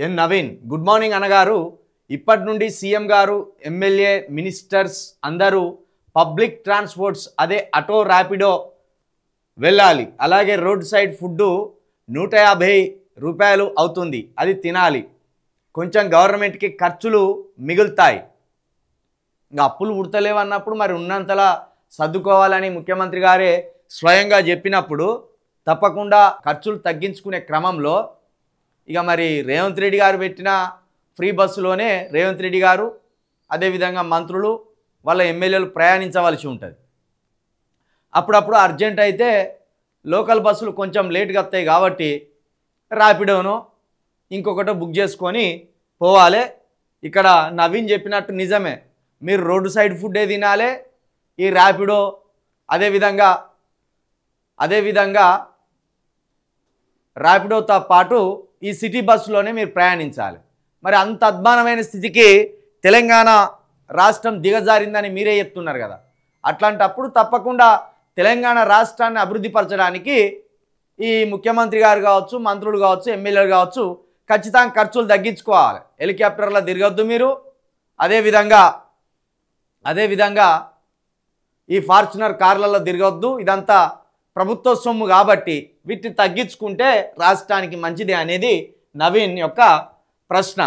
ఎన్ Naveen good morning అన్నగారు. ఇప్పటి నుండి సీఎం గారు ఎమ్మెల్యే మినిస్టర్స్ అందరూ పబ్లిక్ ట్రాన్స్పోర్ట్స్ అదే ఆటో ర్యాపిడో వెళ్ళాలి. అలాగే రోడ్ సైడ్ ఫుడ్ 150 రూపాయలు అవుతుంది, అది తినాలి. కొంచెం గవర్నమెంట్కి ఖర్చులు మిగులుతాయి. ఇంకా అప్పులు పుడతలేవన్నప్పుడు మరి ఉన్నంతలా సర్దుకోవాలని ముఖ్యమంత్రి గారే స్వయంగా చెప్పినప్పుడు తప్పకుండా ఖర్చులు తగ్గించుకునే క్రమంలో ఇక మరి రేవంత్ రెడ్డి గారు పెట్టిన ఫ్రీ బస్సులోనే రేవంత్ రెడ్డి గారు అదేవిధంగా మంత్రులు వాళ్ళ ఎమ్మెల్యేలు ప్రయాణించవలసి ఉంటుంది. అప్పుడప్పుడు అర్జెంట్ అయితే లోకల్ బస్సులు కొంచెం లేట్గా వస్తాయి కాబట్టి ర్యాపిడోను ఇంకొకటో బుక్ చేసుకొని పోవాలి. ఇక్కడ నవీన్ చెప్పినట్టు నిజమే, మీరు రోడ్డు సైడ్ ఫుడ్డే తినాలి. ఈ ర్యాపిడో అదేవిధంగా ర్యాపిడోతో పాటు ఈ సిటీ బస్సులోనే మీరు ప్రయాణించాలి. మరి అంత అద్భుతమైన స్థితికి తెలంగాణ రాష్ట్రం దిగజారిందని మీరే చెప్తున్నారు కదా. అట్లాంటప్పుడు తప్పకుండా తెలంగాణ రాష్ట్రాన్ని అభివృద్ధి పరచడానికి ఈ ముఖ్యమంత్రి గారు కావచ్చు, మంత్రులు కావచ్చు, ఎమ్మెల్యేలు కావచ్చు ఖచ్చితంగా ఖర్చులు తగ్గించుకోవాలి. హెలికాప్టర్లో తిరగద్దు మీరు. అదేవిధంగా ఈ ఫార్చునర్ కార్లలో తిరగద్దు. ఇదంతా ప్రభుత్వ సొమ్ము కాబట్టి వీటిని తగ్గించుకుంటే రాష్ట్రానికి మంచిదే అనేది నవీన్ యొక్క ప్రశ్న.